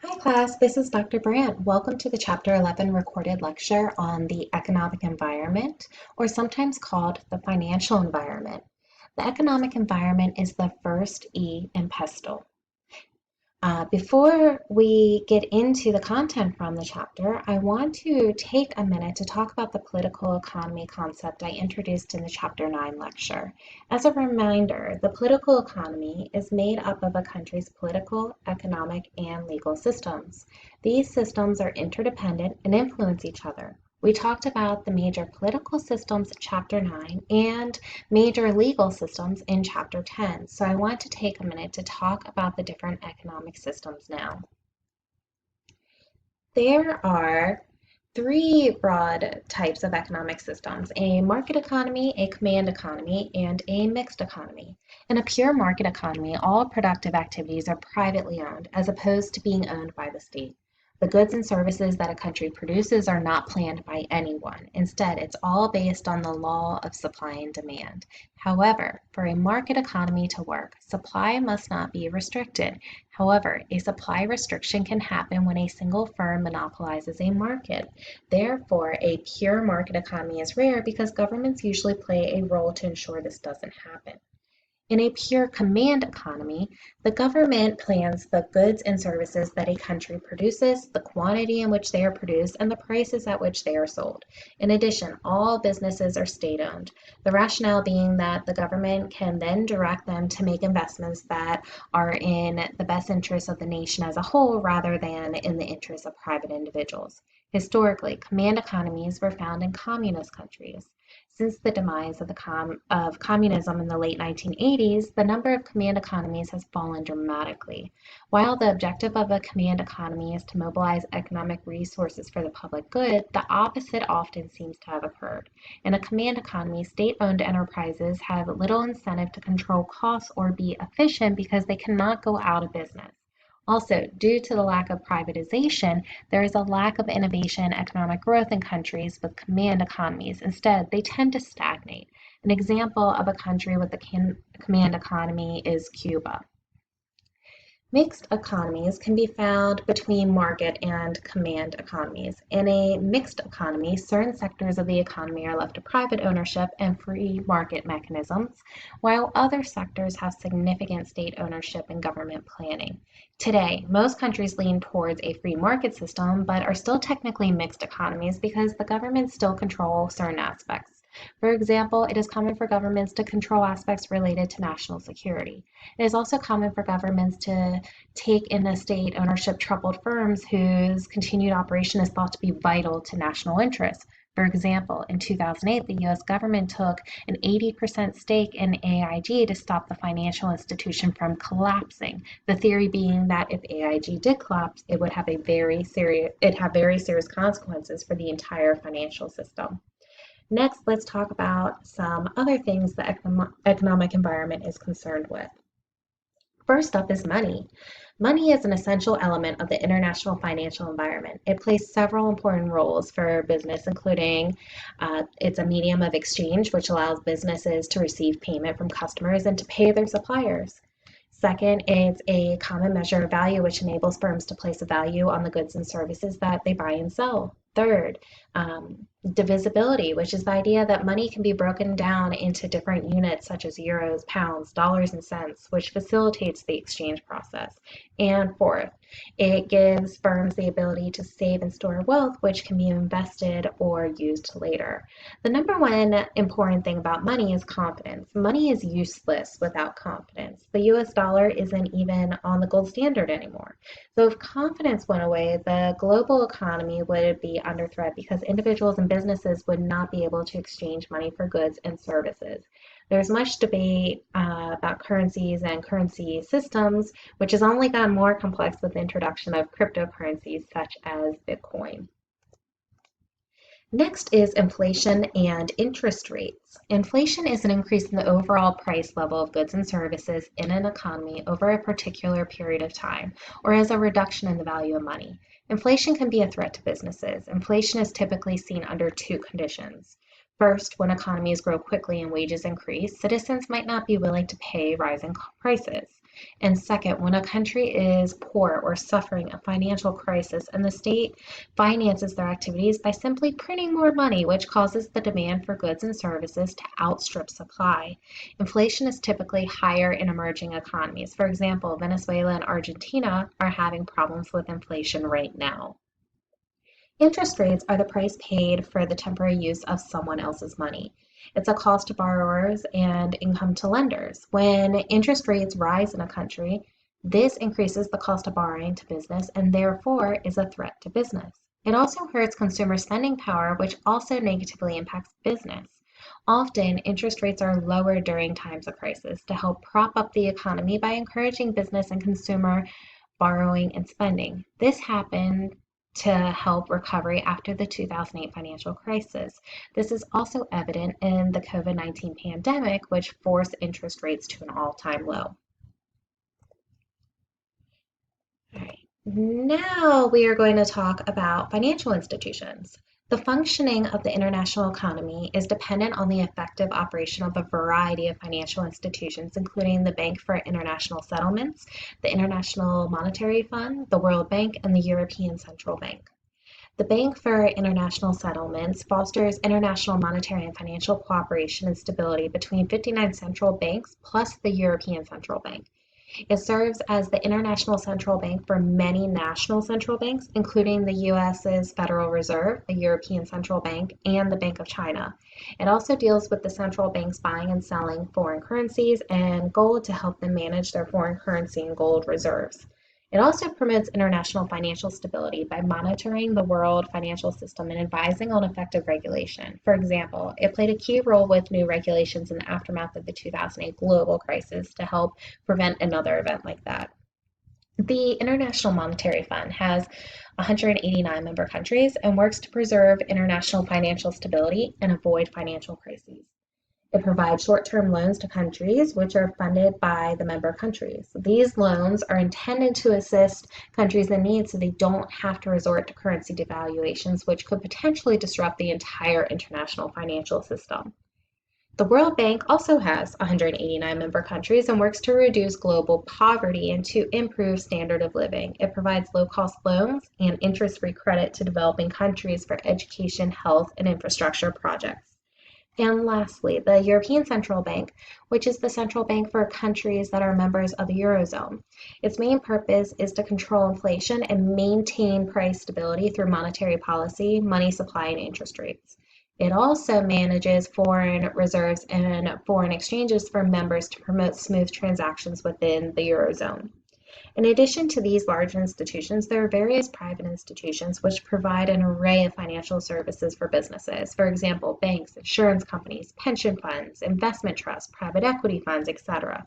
Hi class, this is Dr. Brandt. Welcome to the Chapter 11 recorded lecture on the economic environment, or sometimes called the financial environment. The economic environment is the first E in PESTLE. Before we get into the content from the chapter, I want to take a minute to talk about the political economy concept I introduced in the Chapter 9 lecture. As a reminder, the political economy is made up of a country's political, economic, and legal systems. These systems are interdependent and influence each other. We talked about the major political systems in Chapter 9 and major legal systems in Chapter 10, so I want to take a minute to talk about the different economic systems now. There are three broad types of economic systems: a market economy, a command economy, and a mixed economy. In a pure market economy, all productive activities are privately owned as opposed to being owned by the state. The goods and services that a country produces are not planned by anyone. Instead, it's all based on the law of supply and demand. However, for a market economy to work, supply must not be restricted. However, a supply restriction can happen when a single firm monopolizes a market. Therefore, a pure market economy is rare because governments usually play a role to ensure this doesn't happen. In a pure command economy, the government plans the goods and services that a country produces, the quantity in which they are produced, and the prices at which they are sold. In addition, all businesses are state-owned, the rationale being that the government can then direct them to make investments that are in the best interests of the nation as a whole rather than in the interests of private individuals. Historically, command economies were found in communist countries. Since the demise of communism in the late 1980s, the number of command economies has fallen dramatically. While the objective of a command economy is to mobilize economic resources for the public good, the opposite often seems to have occurred. In a command economy, state-owned enterprises have little incentive to control costs or be efficient because they cannot go out of business. Also, due to the lack of privatization, there is a lack of innovation and economic growth in countries with command economies. Instead, they tend to stagnate. An example of a country with a command economy is Cuba. Mixed economies can be found between market and command economies. In a mixed economy, certain sectors of the economy are left to private ownership and free market mechanisms, while other sectors have significant state ownership and government planning. Today, most countries lean towards a free market system, but are still technically mixed economies because the government still control certain aspects. For example, it is common for governments to control aspects related to national security. It is also common for governments to take into state ownership troubled firms whose continued operation is thought to be vital to national interests. For example, in 2008, the US government took an 80% stake in AIG to stop the financial institution from collapsing. The theory being that if AIG did collapse, it would have very serious consequences for the entire financial system. Next, let's talk about some other things the economic environment is concerned with. First up is money. Money is an essential element of the international financial environment. It plays several important roles for business, including it's a medium of exchange, which allows businesses to receive payment from customers and to pay their suppliers. Second, it's a common measure of value, which enables firms to place a value on the goods and services that they buy and sell. Third, divisibility, which is the idea that money can be broken down into different units such as euros, pounds, dollars, and cents, which facilitates the exchange process. And fourth, it gives firms the ability to save and store wealth, which can be invested or used later. The number one important thing about money is confidence. Money is useless without confidence. The US dollar isn't even on the gold standard anymore. So if confidence went away, the global economy would be under threat because individuals and businesses would not be able to exchange money for goods and services. There's much debate about currencies and currency systems, which has only gotten more complex with the introduction of cryptocurrencies such as Bitcoin. Next is inflation and interest rates. Inflation is an increase in the overall price level of goods and services in an economy over a particular period of time, or as a reduction in the value of money. Inflation can be a threat to businesses. Inflation is typically seen under two conditions. First, when economies grow quickly and wages increase, citizens might not be willing to pay rising prices. And second, when a country is poor or suffering a financial crisis and the state finances their activities by simply printing more money, which causes the demand for goods and services to outstrip supply. Inflation is typically higher in emerging economies. For example, Venezuela and Argentina are having problems with inflation right now. Interest rates are the price paid for the temporary use of someone else's money. It's a cost to borrowers and income to lenders. When interest rates rise in a country, this increases the cost of borrowing to business and therefore is a threat to business. It also hurts consumer spending power, which also negatively impacts business. Often, interest rates are lower during times of crisis to help prop up the economy by encouraging business and consumer borrowing and spending. This happened to help recovery after the 2008 financial crisis. This is also evident in the COVID-19 pandemic, which forced interest rates to an all-time low. All right. Now we are going to talk about financial institutions. The functioning of the international economy is dependent on the effective operation of a variety of financial institutions, including the Bank for International Settlements, the International Monetary Fund, the World Bank, and the European Central Bank. The Bank for International Settlements fosters international monetary and financial cooperation and stability between 59 central banks plus the European Central Bank. It serves as the international central bank for many national central banks, including the US's Federal Reserve, the European Central Bank, and the Bank of China. It also deals with the central banks buying and selling foreign currencies and gold to help them manage their foreign currency and gold reserves. It also promotes international financial stability by monitoring the world financial system and advising on effective regulation. For example, it played a key role with new regulations in the aftermath of the 2008 global crisis to help prevent another event like that. The International Monetary Fund has 189 member countries and works to preserve international financial stability and avoid financial crises. It provides short-term loans to countries which are funded by the member countries. These loans are intended to assist countries in need so they don't have to resort to currency devaluations, which could potentially disrupt the entire international financial system. The World Bank also has 189 member countries and works to reduce global poverty and to improve standard of living. It provides low-cost loans and interest-free credit to developing countries for education, health, and infrastructure projects. And lastly, the European Central Bank, which is the central bank for countries that are members of the Eurozone. Its main purpose is to control inflation and maintain price stability through monetary policy, money supply, and interest rates. It also manages foreign reserves and foreign exchanges for members to promote smooth transactions within the Eurozone. In addition to these large institutions, there are various private institutions which provide an array of financial services for businesses. For example, banks, insurance companies, pension funds, investment trusts, private equity funds, etc.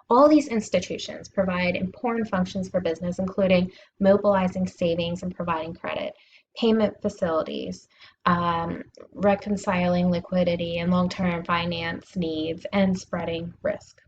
All these institutions provide important functions for business, including mobilizing savings and providing credit, payment facilities, reconciling liquidity and long-term finance needs, and spreading risk.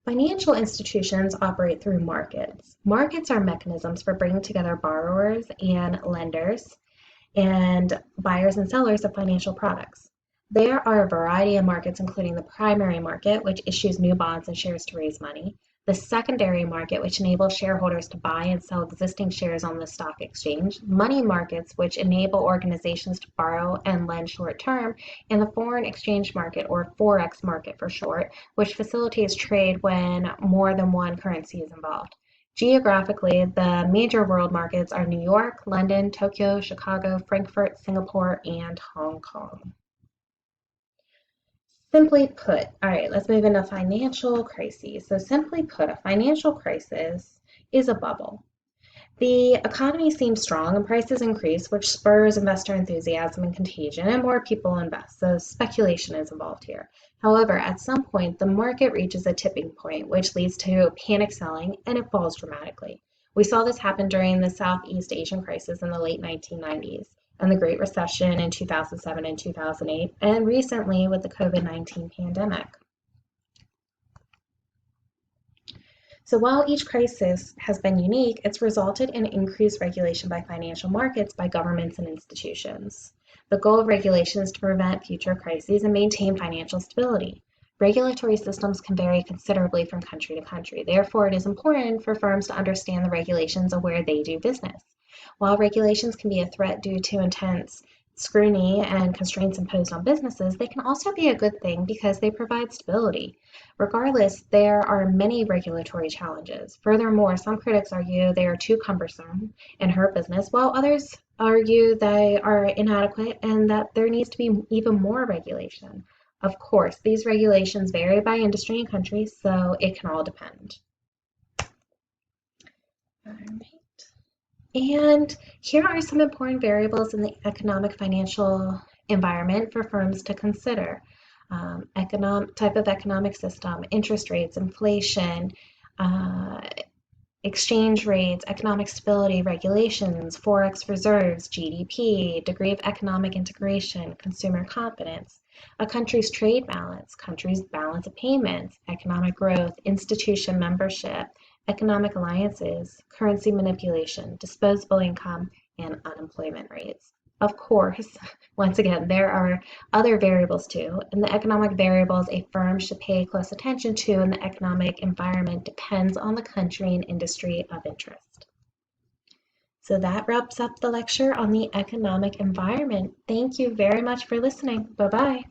Financial institutions operate through markets. Markets are mechanisms for bringing together borrowers and lenders and buyers and sellers of financial products. There are a variety of markets, including the primary market, which issues new bonds and shares to raise money, the secondary market, which enables shareholders to buy and sell existing shares on the stock exchange, money markets, which enable organizations to borrow and lend short term, and the foreign exchange market, or Forex market for short, which facilitates trade when more than one currency is involved. Geographically, the major world markets are New York, London, Tokyo, Chicago, Frankfurt, Singapore, and Hong Kong. Simply put, all right, let's move into financial crises. So simply put, a financial crisis is a bubble. The economy seems strong and prices increase, which spurs investor enthusiasm and contagion, and more people invest. So speculation is involved here. However, at some point, the market reaches a tipping point, which leads to panic selling, and it falls dramatically. We saw this happen during the Southeast Asian crisis in the late 1990s. And the Great Recession in 2007 and 2008, and recently with the COVID-19 pandemic. So while each crisis has been unique, it's resulted in increased regulation by financial markets by governments and institutions. The goal of regulation is to prevent future crises and maintain financial stability. Regulatory systems can vary considerably from country to country. Therefore, it is important for firms to understand the regulations of where they do business. While regulations can be a threat due to intense scrutiny and constraints imposed on businesses, they can also be a good thing because they provide stability. Regardless, there are many regulatory challenges. Furthermore, some critics argue they are too cumbersome and hurt business, while others argue they are inadequate and that there needs to be even more regulation. Of course, these regulations vary by industry and country, so it can all depend. All right. And here are some important variables in the economic financial environment for firms to consider. Type of economic system, interest rates, inflation, uh, exchange rates, economic stability, regulations, forex reserves, GDP, degree of economic integration, consumer confidence, a country's trade balance, country's balance of payments, economic growth, institution membership, economic alliances, currency manipulation, disposable income, and unemployment rates. Of course, once again, there are other variables too, and the economic variables a firm should pay close attention to in the economic environment depends on the country and industry of interest. So that wraps up the lecture on the economic environment. Thank you very much for listening. Bye-bye.